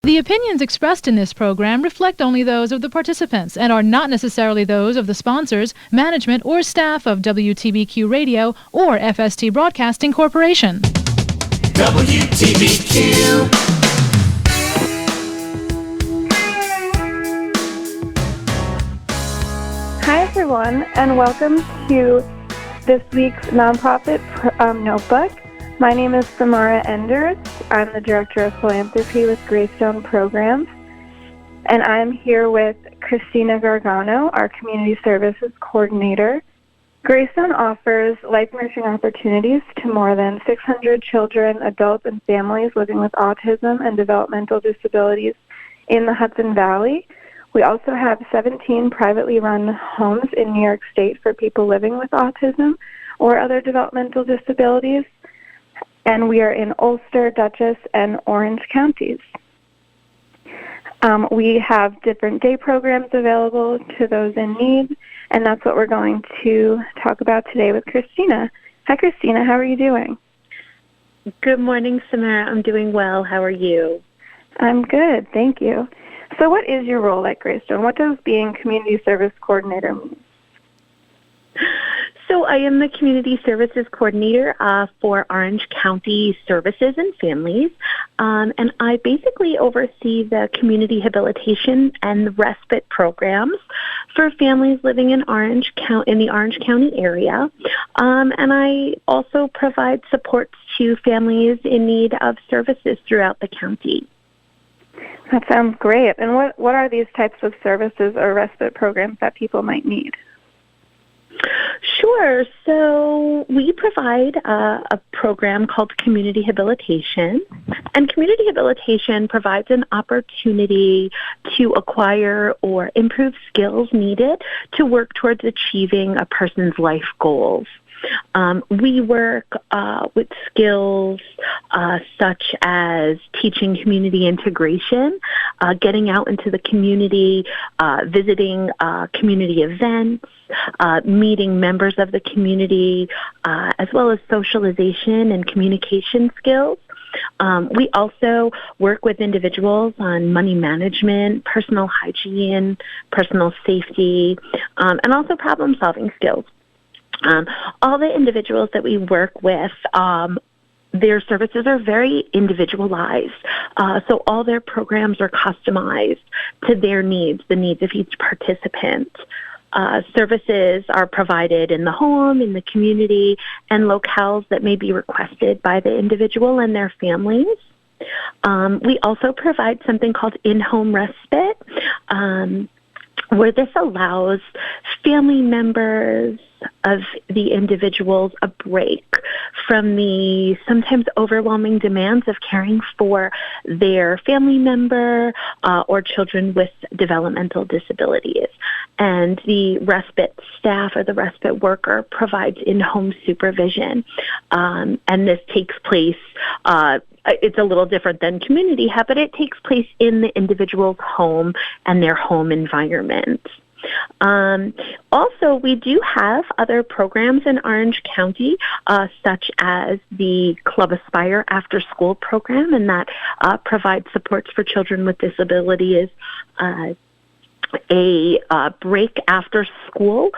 The opinions expressed in this program reflect only those of the participants and are not necessarily those of the sponsors, management, or staff of WTBQ Radio or FST Broadcasting Corporation. WTBQ. Hi, everyone, and welcome to this week's nonprofit notebook. My name is Samara Enders. I'm the Director of Philanthropy with Greystone Programs, and I'm here with Kristina Gargano, our Community Services Coordinator. Greystone offers life nurturing opportunities to more than 600 children, adults, and families living with autism and developmental disabilities in the Hudson Valley. We also have 17 privately run homes in New York State for people living with autism or other developmental disabilities. And we are in Ulster, Dutchess, and Orange counties. We have different day programs available to those in need, and that's what we're going to talk about today with Kristina. Hi, Kristina. How are you doing? Good morning, Samara. I'm doing well. How are you? I'm good. Thank you. So what is your role at Greystone? What does being Community Service Coordinator mean? So I am the Community Services Coordinator for Orange County Services and Families, and I basically oversee the community habilitation and the respite programs for families living in the Orange County area, and I also provide supports to families in need of services throughout the county. That sounds great. And what are these types of services or respite programs that people might need? Sure. So we provide a program called Community Habilitation, and Community Habilitation provides an opportunity to acquire or improve skills needed to work towards achieving a person's life goals. We work with skills such as teaching community integration, getting out into the community, visiting community events, meeting members of the community, as well as socialization and communication skills. We also work with individuals on money management, personal hygiene, personal safety, and also problem-solving skills. All the individuals that we work with, their services are very individualized. So all their programs are customized to their needs, the needs of each participant. Services are provided in the home, in the community, and locales that may be requested by the individual and their families. We also provide something called in-home respite, where this allows family members of the individuals a break from the sometimes overwhelming demands of caring for their family member or children with developmental disabilities. And the respite staff or the respite worker provides in-home supervision. And this takes place it's a little different than community hub, but it takes place in the individual's home and their home environment. Also, we do have other programs in Orange County, such as the Club Aspire after-school program, and that provides supports for children with disabilities, a break after school.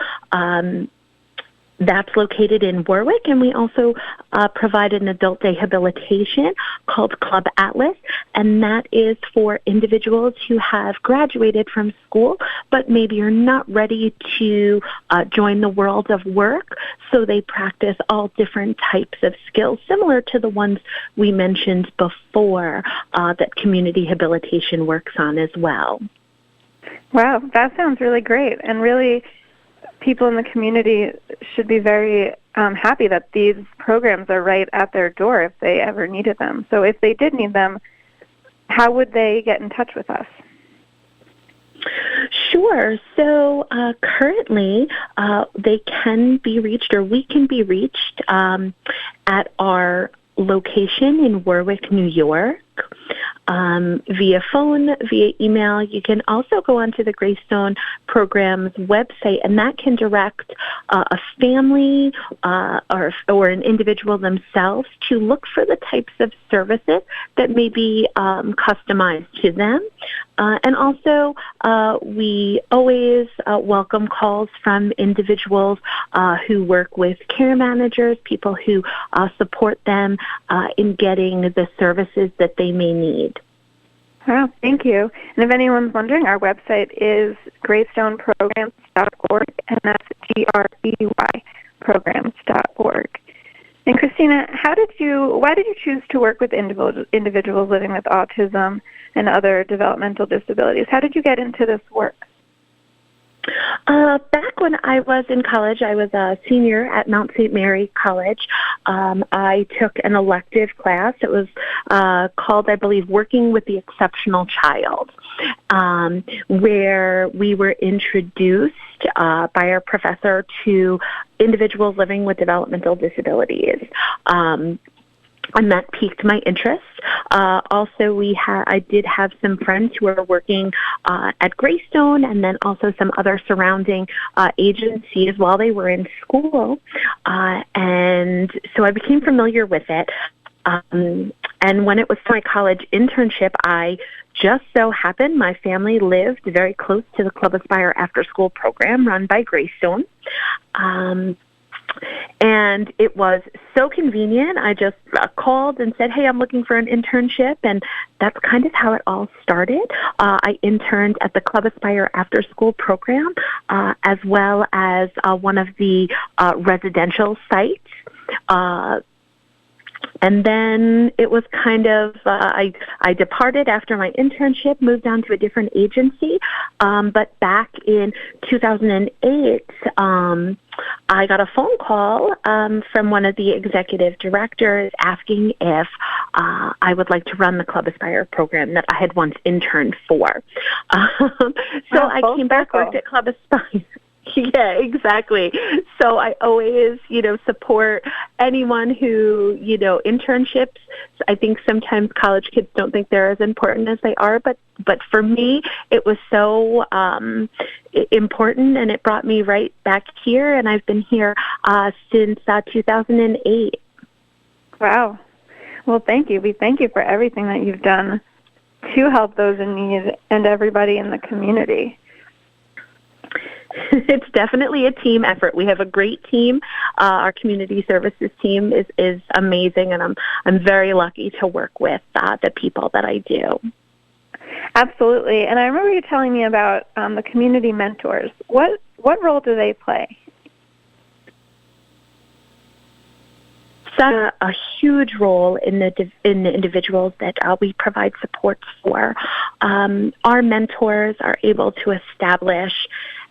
That's located in Warwick, and we also provide an adult day habilitation called Club Atlas, and that is for individuals who have graduated from school but maybe are not ready to join the world of work, so they practice all different types of skills, similar to the ones we mentioned before that community habilitation works on as well. Wow, that sounds really great, and really people in the community should be very happy that these programs are right at their door if they ever needed them. So if they did need them, how would they get in touch with us? Sure. So currently they can be reached, or we can be reached at our location in Warwick, New York. via phone, via email. You can also go onto the Greystone Programs website, and that can direct a family or an individual themselves to look for the types of services that may be customized to them. And also, we always welcome calls from individuals who work with care managers, people who support them in getting the services that they may need. Oh, thank you. And if anyone's wondering, our website is greystoneprograms.org, and that's GREY programs.org. And Kristina, why did you choose to work with individuals living with autism and other developmental disabilities? How did you get into this work? Back when I was in college, I was a senior at Mount St. Mary College. I took an elective class. It was called, I believe, Working with the Exceptional Child, where we were introduced by our professor to individuals living with developmental disabilities. And that piqued my interest. Also, I did have some friends who were working at Greystone, and then also some other surrounding agencies while they were in school. And so I became familiar with it. And when it was my college internship, I just so happened my family lived very close to the Club Aspire after-school program run by Greystone. And it was so convenient. I just called and said, hey, I'm looking for an internship. And that's kind of how it all started. I interned at the Club Aspire after-school program, as well as one of the residential sites. And then it was kind of, I departed after my internship, moved on to a different agency. But back in 2008, I got a phone call from one of the executive directors asking if I would like to run the Club Aspire program that I had once interned for. I came back, worked at Club Aspire. Yeah, exactly. So I always, support anyone who, internships. I think sometimes college kids don't think they're as important as they are, but for me, it was so important, and it brought me right back here, and I've been here since 2008. Wow. Well, thank you. We thank you for everything that you've done to help those in need and everybody in the community. It's definitely a team effort. We have a great team. Our community services team is amazing, and I'm very lucky to work with the people that I do. Absolutely. And I remember you telling me about the community mentors. What role do they play? Such a huge role in the individuals that we provide supports for. Our mentors are able to establish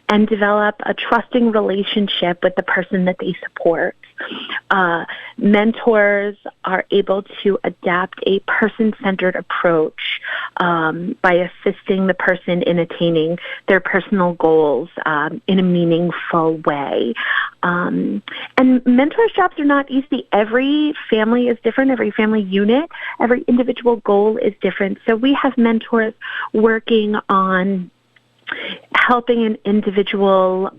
and develop a trusting relationship with the person that they support. Mentors are able to adapt a person-centered approach by assisting the person in attaining their personal goals in a meaningful way. And mentors' jobs are not easy. Every family is different, every family unit, every individual goal is different. So we have mentors working on helping an individual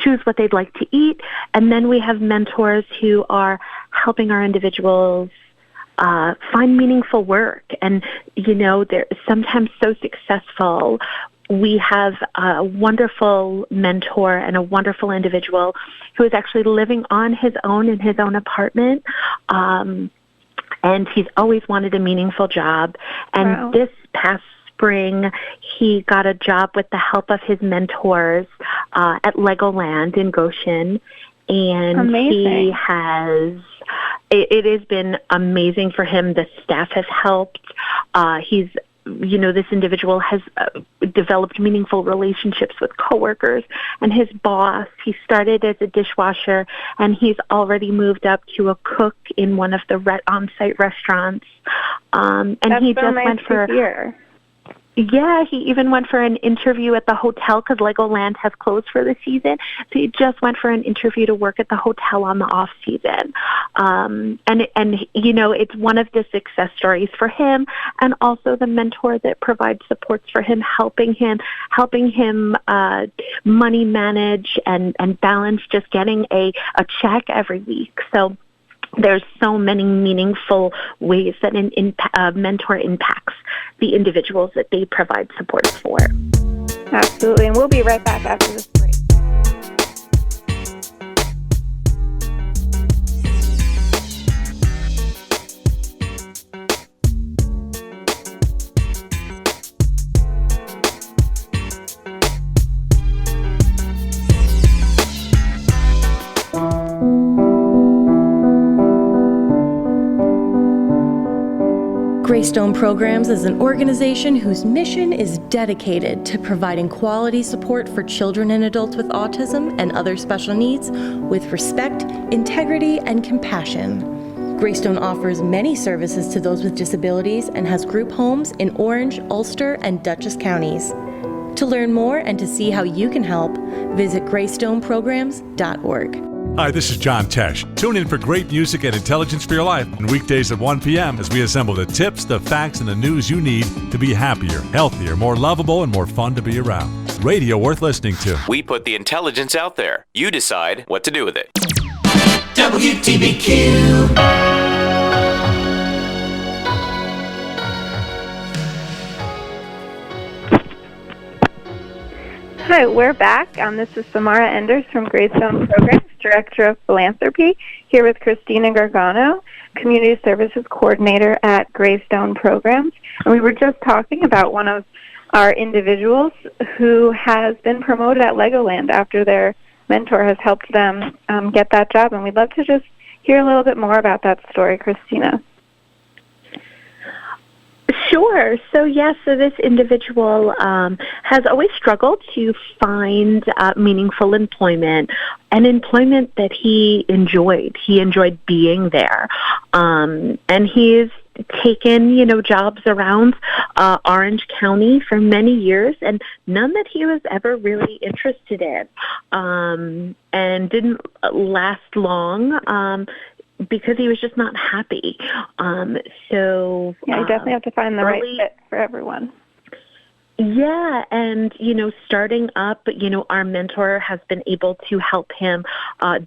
choose what they'd like to eat, and then we have mentors who are helping our individuals find meaningful work. And, they're sometimes so successful. We have a wonderful mentor and a wonderful individual who is actually living on his own in his own apartment, and he's always wanted a meaningful job. And wow. This past spring, he got a job with the help of his mentors at Legoland in Goshen, and amazing. It has been amazing for him. The staff has helped. This individual has developed meaningful relationships with coworkers and his boss. He started as a dishwasher, and he's already moved up to a cook in one of the on-site restaurants. And That's he so just nice went for. To hear. Yeah, he even went for an interview at the hotel because Legoland has closed for the season. So he just went for an interview to work at the hotel on the off season. And you know, it's one of the success stories for him, and also the mentor that provides supports for him, helping him money manage and balance just getting a check every week. So there's so many meaningful ways that a mentor impacts the individuals that they provide support for. Absolutely, and we'll be right back after this break. Greystone Programs is an organization whose mission is dedicated to providing quality support for children and adults with autism and other special needs with respect, integrity, and compassion. Greystone offers many services to those with disabilities and has group homes in Orange, Ulster, and Dutchess counties. To learn more and to see how you can help, visit greystoneprograms.org. Hi, this is John Tesh. Tune in for great music and intelligence for your life on weekdays at 1 p.m. as we assemble the tips, the facts, and the news you need to be happier, healthier, more lovable, and more fun to be around. Radio worth listening to. We put the intelligence out there. You decide what to do with it. WTBQ. Hi, we're back. This is Samara Enders from Greystone Programs, Director of Philanthropy, here with Kristina Gargano, Community Services Coordinator at Greystone Programs. And we were just talking about one of our individuals who has been promoted at Legoland after their mentor has helped them get that job. And we'd love to just hear a little bit more about that story, Kristina. Sure. So this individual has always struggled to find meaningful employment, and employment that he enjoyed. He enjoyed being there. And he's taken, jobs around Orange County for many years, and none that he was ever really interested in, and didn't last long. Because he was just not happy. You definitely have to find the right fit for everyone. Yeah, and, starting up, our mentor has been able to help him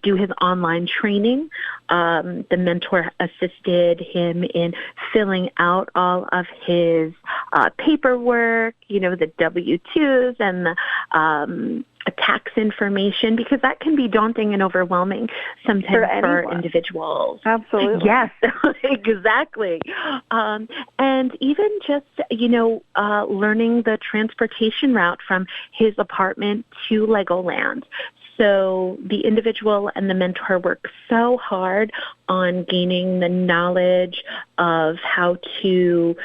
do his online training. The mentor assisted him in filling out all of his paperwork, the W-2s and the tax information, because that can be daunting and overwhelming sometimes for individuals. Absolutely. Yes, exactly. And even just, learning the transportation route from his apartment to Legoland. So the individual and the mentor work so hard on gaining the knowledge of how to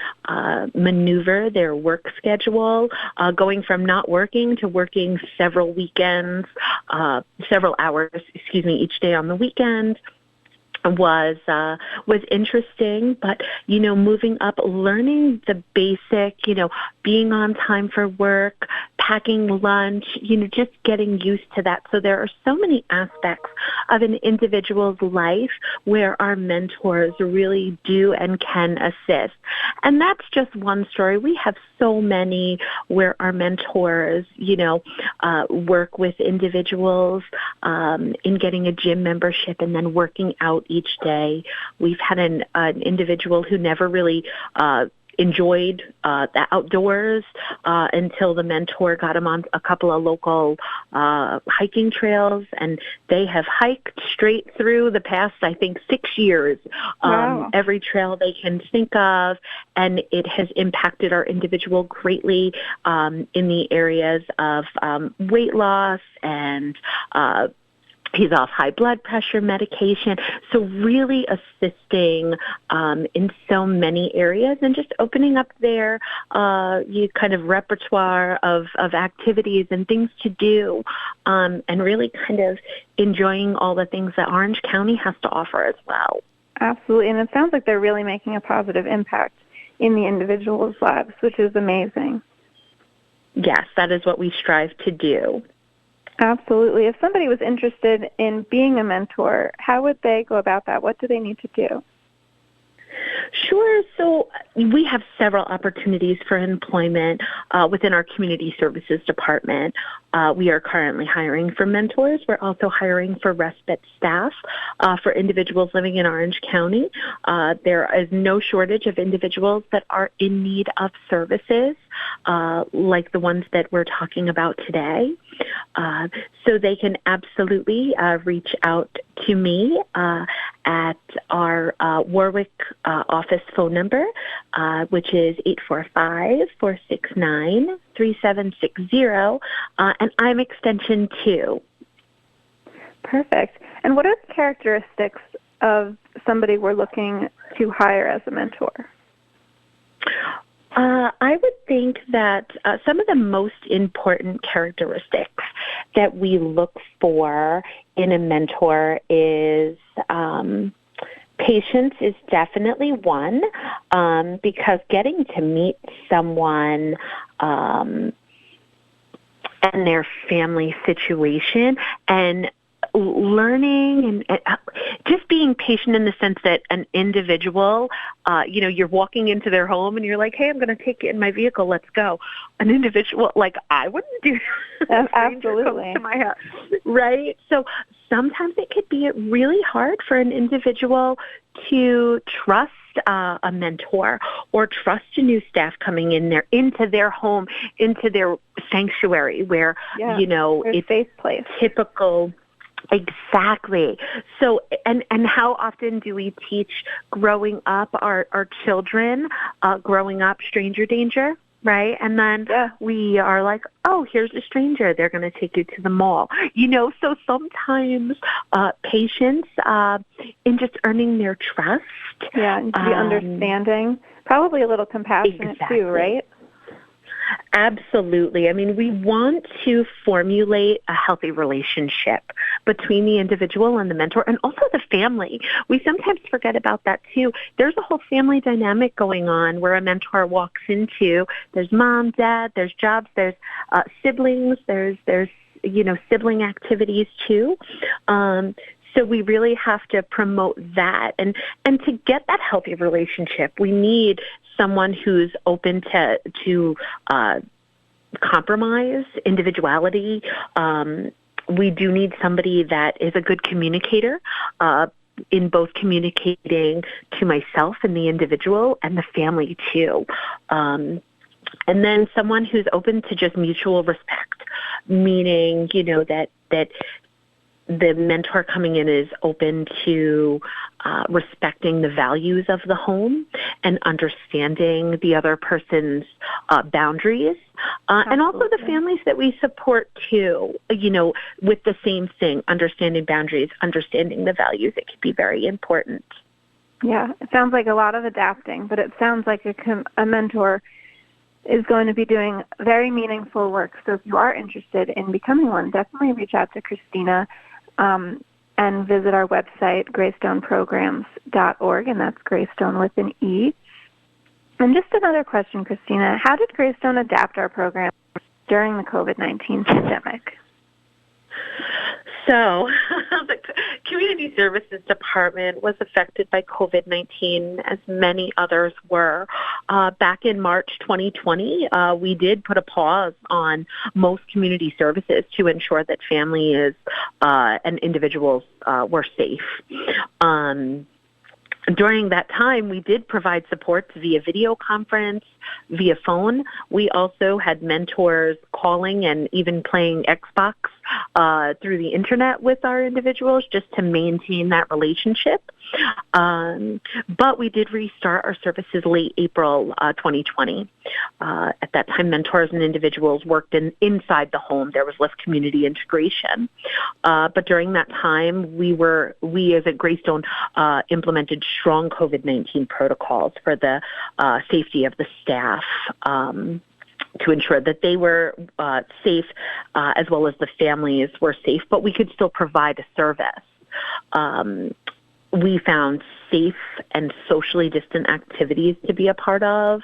maneuver their work schedule, going from not working to working several hours, each day on the weekend. Was interesting, but, moving up, learning the basic, being on time for work, packing lunch, just getting used to that. So there are so many aspects of an individual's life where our mentors really do and can assist. And that's just one story. We have so many where our mentors, work with individuals in getting a gym membership and then working out each day. We've had an individual who never really enjoyed the outdoors until the mentor got him on a couple of local hiking trails, and they have hiked straight through the past, 6 years, every trail they can think of, and it has impacted our individual greatly in the areas of weight loss and he's off high blood pressure medication. So really assisting in so many areas and just opening up their repertoire of activities and things to do, and really kind of enjoying all the things that Orange County has to offer as well. Absolutely. And it sounds like they're really making a positive impact in the individuals' lives, which is amazing. Yes, that is what we strive to do. Absolutely. If somebody was interested in being a mentor, how would they go about that? What do they need to do? Sure. So we have several opportunities for employment within our community services department. We are currently hiring for mentors. We're also hiring for respite staff for individuals living in Orange County. There is no shortage of individuals that are in need of services like the ones that we're talking about today. So they can absolutely reach out to me at our Warwick office phone number, which is 845-469-3760, and I'm extension 2. Perfect. And what are the characteristics of somebody we're looking to hire as a mentor? I would think that some of the most important characteristics that we look for in a mentor is patience is definitely one, because getting to meet someone and their family situation and learning and just being patient in the sense that an individual, you're walking into their home and you're like, hey, I'm going to take you in my vehicle, let's go. An individual, like I wouldn't do that. Absolutely. To my house, right? So sometimes it could be really hard for an individual to trust a mentor or trust a new staff coming in there into their home, into their sanctuary where, it's safe place. Typical. Exactly. So, and how often do we teach growing up our children, growing up stranger danger, right? And then we are like, oh, here's a stranger. They're going to take you to the mall. So sometimes patience in just earning their trust. Yeah, and to be understanding. Probably a little compassionate too, right? Absolutely. I mean, we want to formulate a healthy relationship between the individual and the mentor and also the family. We sometimes forget about that too. There's a whole family dynamic going on where a mentor walks into. There's mom, dad, there's jobs, there's siblings, there's sibling activities too. So we really have to promote that. And to get that healthy relationship, we need someone who's open to compromise, individuality. We do need somebody that is a good communicator in both communicating to myself and the individual and the family too. And then someone who's open to just mutual respect, meaning, that the mentor coming in is open to respecting the values of the home and understanding the other person's boundaries. And also the families that we support too, with the same thing, understanding boundaries, understanding the values. It can be very important. Yeah, it sounds like a lot of adapting, but it sounds like a mentor is going to be doing very meaningful work. So if you are interested in becoming one, definitely reach out to Kristina and visit our website, greystoneprograms.org, and that's Greystone with an E. And just another question, Kristina, how did Greystone adapt our program during the COVID-19 pandemic? So the Community Services Department was affected by COVID-19 as many others were. Back in March 2020, we did put a pause on most community services to ensure that families and individuals were safe. During that time, we did provide support via video conference, via phone. We also had mentors calling and even playing Xbox through the internet with our individuals just to maintain that relationship. But we did restart our services late April 2020. At that time, mentors and individuals worked inside the home. There was less community integration. But during that time, we as a Greystone implemented strong COVID-19 protocols for the safety of the staff to ensure that they were safe as well as the families were safe, but we could still provide a service. We found safe and socially distant activities to be a part of,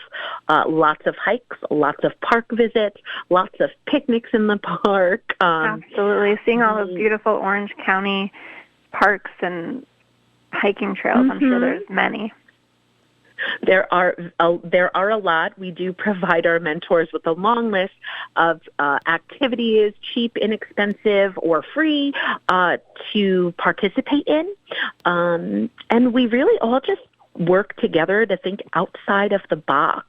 lots of hikes, lots of park visits, lots of picnics in the park. Absolutely. Seeing all those beautiful Orange County parks and hiking trails, I'm sure there's many. There are a lot. We do provide our mentors with a long list of activities, cheap, inexpensive, or free, to participate in. And we really all just work together to think outside of the box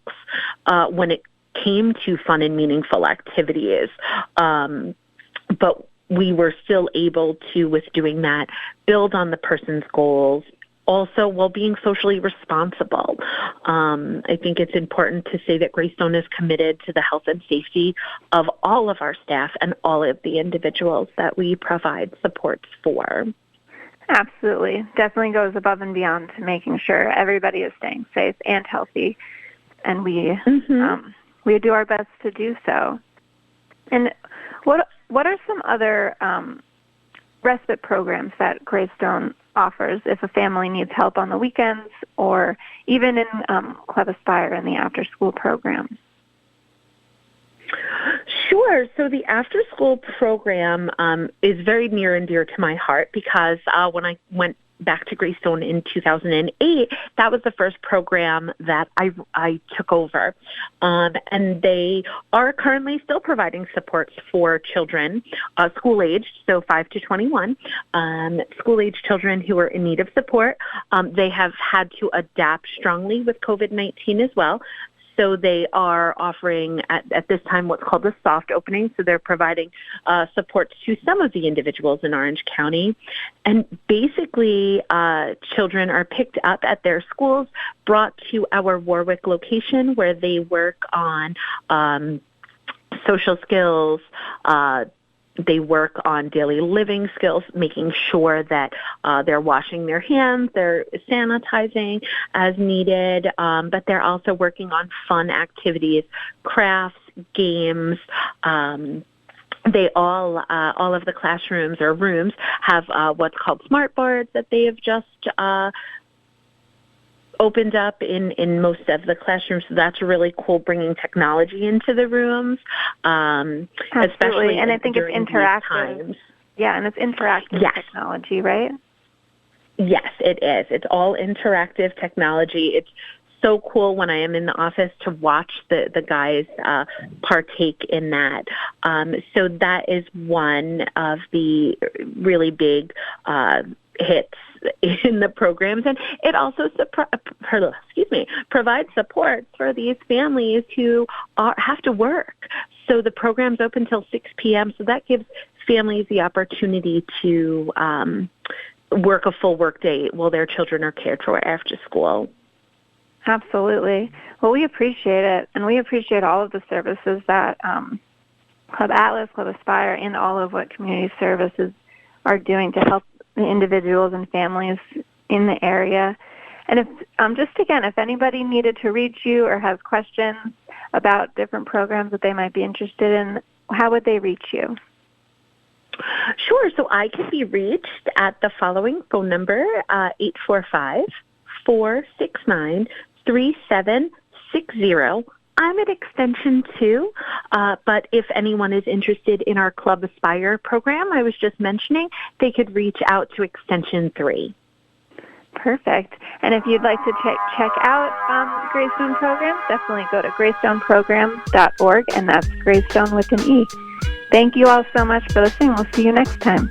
when it came to fun and meaningful activities. But we were still able to, with doing that, build on the person's goals, also while being socially responsible. I think it's important to say that Greystone is committed to the health and safety of all of our staff and all of the individuals that we provide supports for. Absolutely. Definitely goes above and beyond to making sure everybody is staying safe and healthy, and we do our best to do so. And what are some other respite programs that Gravestone offers if a family needs help on the weekends, or even in Club Aspire in the after-school program? Sure. So the after-school program is very near and dear to my heart because when I went back to Greystone in 2008, that was the first program that I took over. And they are currently still providing supports for children, school-aged, so 5 to 21, school-aged children who are in need of support. They have had to adapt strongly with COVID-19 as well. So they are offering at this time what's called a soft opening. So they're providing support to some of the individuals in Orange County. And basically, children are picked up at their schools, brought to our Warwick location where they work on social skills, they work on daily living skills, making sure that they're washing their hands, they're sanitizing as needed, but they're also working on fun activities, crafts, games. They all of the classrooms or rooms have what's called smart boards that they have just opened up in most of the classrooms. So that's really cool, bringing technology into the rooms, especially and I think it's interactive. Times. Yeah, and it's interactive technology, right? Yes, it is. It's all interactive technology. It's so cool when I am in the office to watch the guys partake in that. So that is one of the really big hits in the programs, and it also provides support for these families who have to work. So the program's open till 6 p.m., so that gives families the opportunity to work a full work day while their children are cared for after school. Absolutely. Well, we appreciate it, and we appreciate all of the services that Club Atlas, Club Aspire, and all of what community services are doing to help the individuals and families in the area. And if anybody needed to reach you or has questions about different programs that they might be interested in, how would they reach you? Sure. So I can be reached at the following phone number, 845-469-3760. I'm at Extension 2, but if anyone is interested in our Club Aspire program I was just mentioning, they could reach out to Extension 3. Perfect. And if you'd like to check out Greystone Programs, definitely go to greystoneprograms.org, and that's Greystone with an E. Thank you all so much for listening. We'll see you next time.